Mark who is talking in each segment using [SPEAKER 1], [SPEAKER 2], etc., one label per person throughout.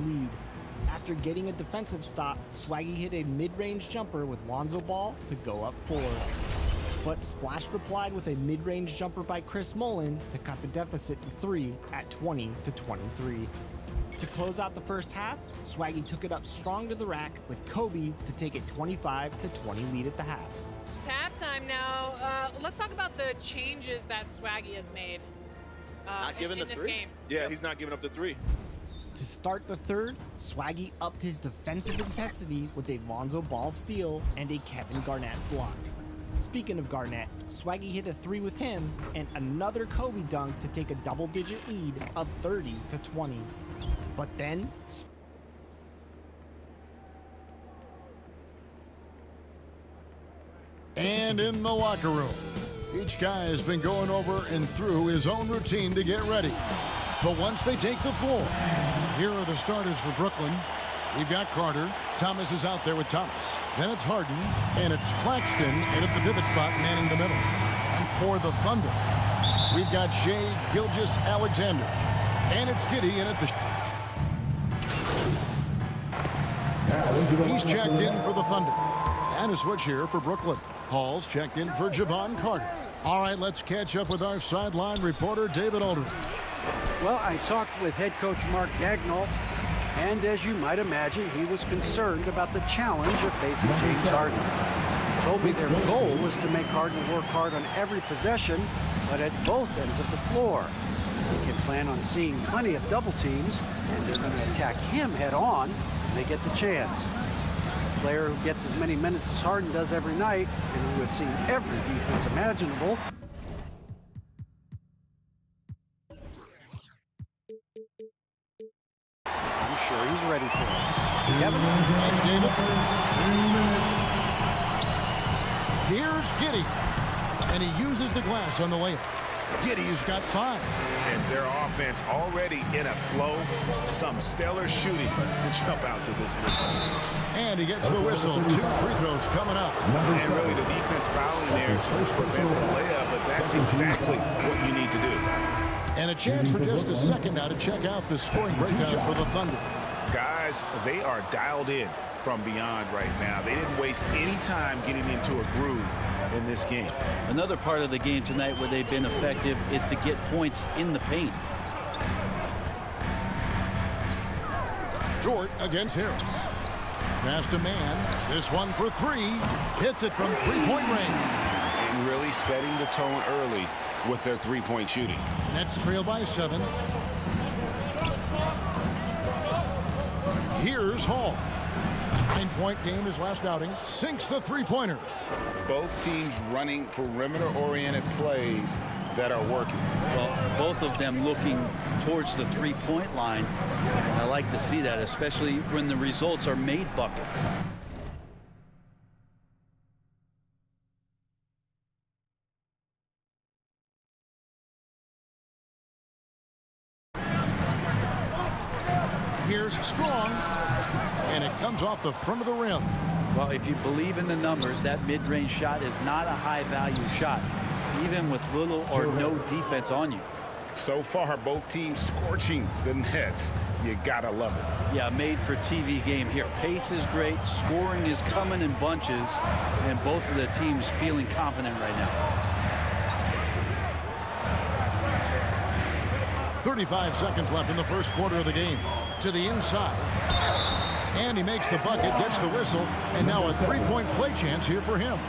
[SPEAKER 1] lead. After getting a defensive stop, Swaggy hit a mid-range jumper with Lonzo Ball to go up 4. But Splash replied with a mid-range jumper by Chris Mullin to cut the deficit to 3 at 20-23. To close out the first half, Swaggy took it up strong to the rack with Kobe to take a 25-20 lead at the half.
[SPEAKER 2] It's halftime now. Let's talk about the changes that Swaggy has made
[SPEAKER 3] Not giving
[SPEAKER 2] in
[SPEAKER 3] the
[SPEAKER 2] this
[SPEAKER 3] three?
[SPEAKER 2] game.
[SPEAKER 4] Yeah, he's not giving up the 3.
[SPEAKER 1] To start the third, Swaggy upped his defensive intensity with a Lonzo Ball steal and a Kevin Garnett block. Speaking of Garnett, Swaggy hit a 3 with him and another Kobe dunk to take a double-digit lead of 30-20. But then,
[SPEAKER 5] and in the locker room, each guy has been going over and through his own routine to get ready. But once they take the floor, here are the starters for Brooklyn. We've got Carter. Thomas is out there with Thomas. Then it's Harden, and it's Claxton, and at the pivot spot, manning the middle. And for the Thunder, we've got Shai Gilgeous-Alexander, and it's Giddey in at the. He's checked in for the Thunder. And a switch here for Brooklyn. Hall's checked in for Javon Carter. All right, let's catch up with our sideline reporter, David Aldridge.
[SPEAKER 6] Well, I talked with head coach Mark Daigneault, and as you might imagine, he was concerned about the challenge of facing James Harden. He told me their goal was to make Harden work hard on every possession, but at both ends of the floor. They can plan on seeing plenty of double teams, and they're going to attack him head on when they get the chance. A player who gets as many minutes as Harden does every night, and who has seen every defense imaginable, I'm sure he's ready for it. Kevin?
[SPEAKER 5] Thanks, David. Here's Giddey, and he uses the glass on the layup. Giddey's got 5.
[SPEAKER 7] And their offense already in a flow. Some stellar shooting to jump out to this lead.
[SPEAKER 5] And he gets the whistle. 2 free throws coming up.
[SPEAKER 7] And really the defense fouling there to prevent the layup, but that's exactly what you need to do.
[SPEAKER 5] And a chance for just a second now to check out the scoring breakdown for the Thunder.
[SPEAKER 7] Guys, they are dialed in from beyond right now. They didn't waste any time getting into a groove in this game.
[SPEAKER 8] Another part of the game tonight where they've been effective is to get points in the paint.
[SPEAKER 5] Dort against Harris. Pass to man. This one for 3. Hits it from three-point range.
[SPEAKER 7] And really setting the tone early with their three-point shooting.
[SPEAKER 5] Nets trail by 7. Here's Hall. 9-point game his last outing. Sinks the three-pointer.
[SPEAKER 7] Both teams running perimeter-oriented plays that are working.
[SPEAKER 8] Well, both of them looking towards the three-point line. I like to see that, especially when the results are made buckets.
[SPEAKER 5] Here's Strong, and it comes off the front of the rim.
[SPEAKER 8] Well, if you believe in the numbers, that mid-range shot is not a high-value shot, even with little or no defense on you.
[SPEAKER 7] So far, both teams scorching the Nets. You gotta love it.
[SPEAKER 8] Yeah, made for TV game here. Pace is great, scoring is coming in bunches, and both of the teams feeling confident right now.
[SPEAKER 5] 35 seconds left in the first quarter of the game. To the inside. And he makes the bucket, gets the whistle, and now a three-point play chance here for him.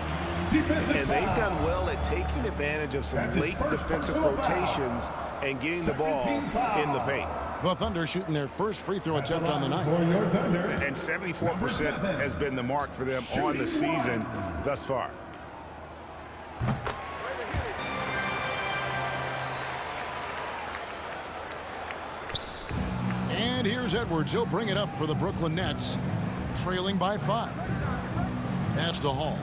[SPEAKER 7] And they've done well at taking advantage of some late defensive rotations and getting the ball in the paint.
[SPEAKER 5] The Thunder shooting their first free throw attempt on the night.
[SPEAKER 7] And 74% has been the mark for them on the season thus far.
[SPEAKER 5] And here's Edwards. He'll bring it up for the Brooklyn Nets, trailing by 5. Pass to Hall.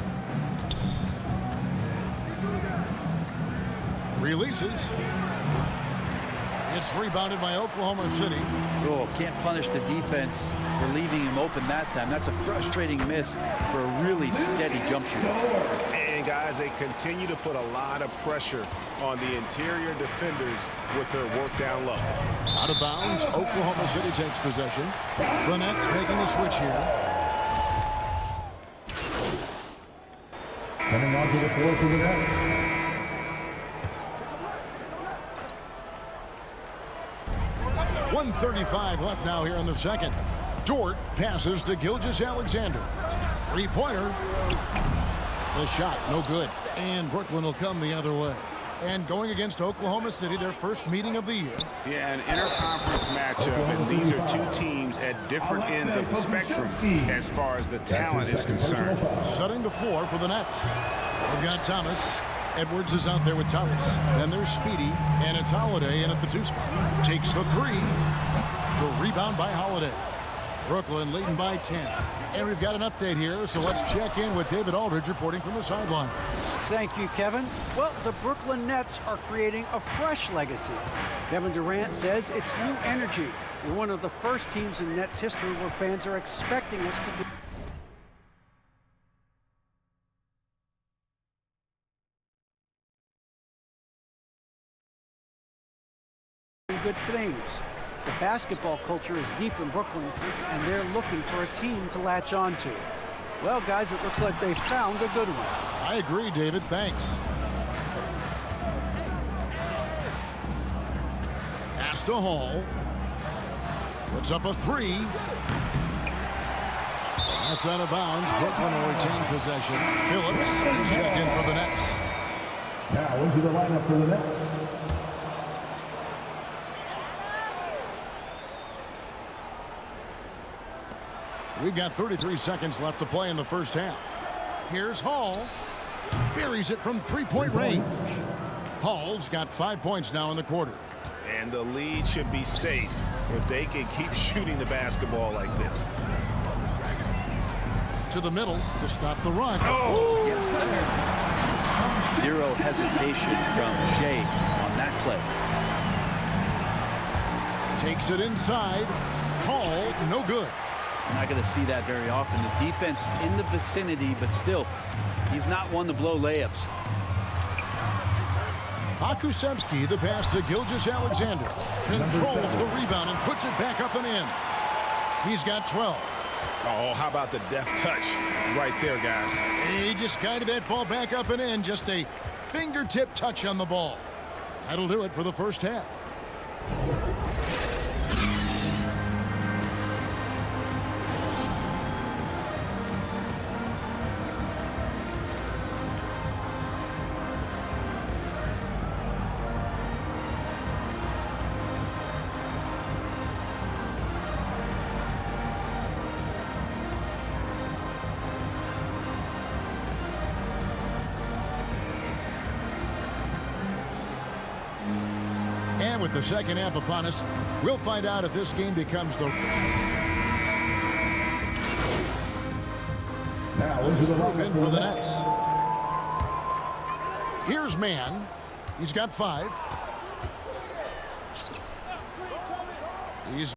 [SPEAKER 5] Releases. It's rebounded by Oklahoma City.
[SPEAKER 8] Oh, can't punish the defense for leaving him open that time. That's a frustrating miss for a really steady jump shooter.
[SPEAKER 7] And guys, they continue to put a lot of pressure on the interior defenders with their work down low.
[SPEAKER 5] Out of bounds, Oklahoma City takes possession. The Nets making a switch here.
[SPEAKER 3] Coming onto the floor for the Nets.
[SPEAKER 5] .135 left now here in the second. Dort passes to Gilgeous-Alexander. Three-pointer. The shot, no good. And Brooklyn will come the other way. And going against Oklahoma City, their first meeting of the year.
[SPEAKER 7] Yeah, an interconference matchup, and these are two teams at different ends of the spectrum as far as the talent is concerned.
[SPEAKER 5] Setting the floor for the Nets. They've got Thomas. Edwards is out there with Thomas. Then there's Speedy, and it's Holiday in at the 2 spot. Takes the 3. The rebound by Holiday. Brooklyn leading by 10. And we've got an update here, so let's check in with David Aldridge reporting from the sideline.
[SPEAKER 6] Thank you, Kevin. Well, the Brooklyn Nets are creating a fresh legacy. Kevin Durant says it's new energy. We're one of the first teams in Nets history where fans are expecting us to do good things. The basketball culture is deep in Brooklyn, and they're looking for a team to latch on to. Well, guys, it looks like they found a good one.
[SPEAKER 5] I agree, David. Thanks. Pass to Hall. Puts up a 3. That's out of bounds. Brooklyn will retain possession. Phillips is checked in for the Nets.
[SPEAKER 3] Now into the lineup for the Nets.
[SPEAKER 5] We've got 33 seconds left to play in the first half. Here's Hall. Buries it from 3-point range. Hall's got 5 points now in the quarter.
[SPEAKER 7] And the lead should be safe if they can keep shooting the basketball like this.
[SPEAKER 5] To the middle to stop the run.
[SPEAKER 7] Oh!
[SPEAKER 8] Yes, sir. Zero hesitation from Shea on that play.
[SPEAKER 5] Takes it inside. Hall, no good.
[SPEAKER 8] You're not going to see that very often. The defense in the vicinity, but still, he's not one to blow layups.
[SPEAKER 5] Pokusevski, the pass to Gilgeous-Alexander. Controls the rebound and puts it back up and in. He's got 12.
[SPEAKER 7] Oh, how about the deft touch right there, guys?
[SPEAKER 5] He just guided that ball back up and in. Just a fingertip touch on the ball. That'll do it for the first half. And with the second half upon us, we'll find out if this game becomes the...
[SPEAKER 3] Now into the lineup
[SPEAKER 5] for the Nets. Here's Mann. He's got 5. He's...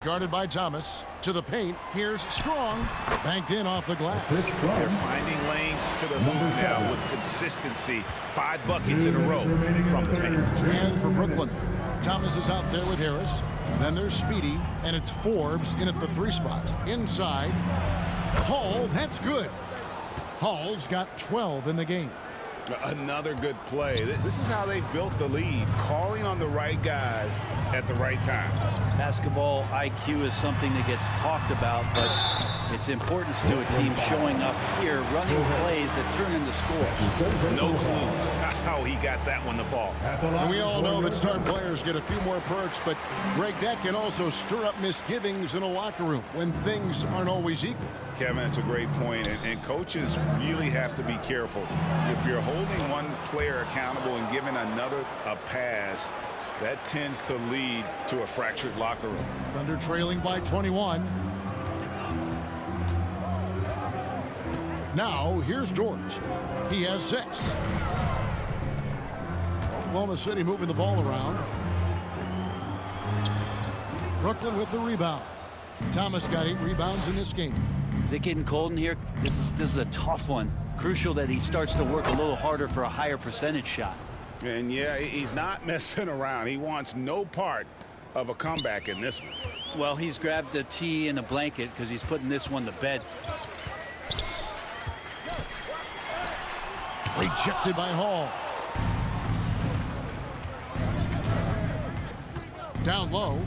[SPEAKER 5] Guarded by Thomas. To the paint. Here's Strong. Banked in off the glass.
[SPEAKER 7] They're finding lanes to the hoop now with consistency. 5 buckets in a row from the paint.
[SPEAKER 5] And for Brooklyn, Thomas is out there with Harris. Then there's Speedy, and it's Forbes in at the 3 spot. Inside. Hall, that's good. Hall's got 12 in the game.
[SPEAKER 7] Another good play. This is how they built the lead, calling on the right guys at the right time.
[SPEAKER 8] Basketball IQ is something that gets talked about, but its importance to a team showing up here, running plays that turn into scores.
[SPEAKER 7] No clue how he got that one to fall.
[SPEAKER 5] And we all know that star players get a few more perks, but Greg, that can also stir up misgivings in a locker room when things aren't always equal.
[SPEAKER 7] Kevin, it's a great point, and coaches really have to be careful. If you're holding one player accountable and giving another a pass, that tends to lead to a fractured locker room.
[SPEAKER 5] Thunder trailing by 21. Now, here's George. He has 6. Oklahoma City moving the ball around. Brooklyn with the rebound. Thomas got 8 rebounds in this game.
[SPEAKER 8] Is it getting cold in here? This is a tough one. Crucial that he starts to work a little harder for a higher percentage shot.
[SPEAKER 7] And yeah, he's not messing around. He wants no part of a comeback in this one.
[SPEAKER 8] Well, he's grabbed a tee and a blanket because he's putting this one to bed.
[SPEAKER 5] Rejected by Hall. Down low.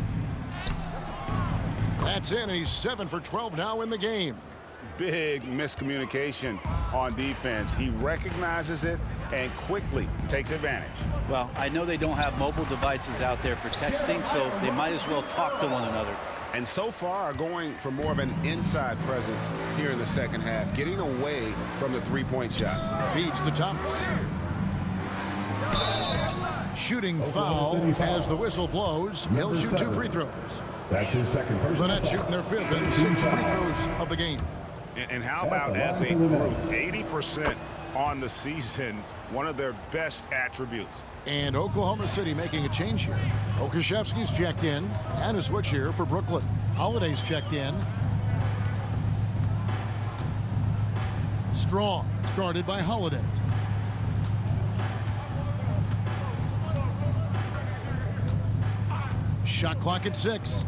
[SPEAKER 5] That's in, and he's 7 for 12 now in the game.
[SPEAKER 7] Big miscommunication on defense. He recognizes it and quickly takes advantage.
[SPEAKER 8] Well, I know they don't have mobile devices out there for texting, so they might as well talk to one another.
[SPEAKER 7] And so far are going for more of an inside presence here in the second half, getting away from the three-point shot.
[SPEAKER 5] Feeds to Thomas. Shooting foul as the whistle blows. He'll shoot 2 free throws.
[SPEAKER 3] That's his second personal
[SPEAKER 5] The Nets
[SPEAKER 3] foul.
[SPEAKER 5] shooting their 5th and 6 free throws of the game.
[SPEAKER 7] And how about as a group, 80% on the season, one of their best attributes.
[SPEAKER 5] And Oklahoma City making a change here. Okashevsky's checked in, and a switch here for Brooklyn. Holiday's checked in. Strong, guarded by Holiday. Shot clock at 6.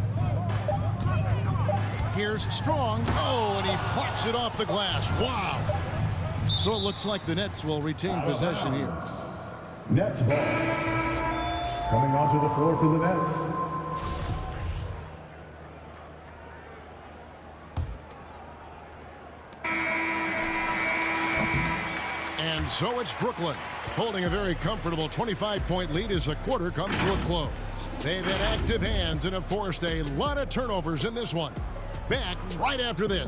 [SPEAKER 5] Here's Strong. Oh, and he plucks it off the glass. Wow. So it looks like the Nets will retain possession here.
[SPEAKER 3] Nets ball. Coming onto the floor for the Nets.
[SPEAKER 5] And so it's Brooklyn, holding a very comfortable 25-point lead as the quarter comes to a close. They've had active hands and have forced a lot of turnovers in this one. Back right after this.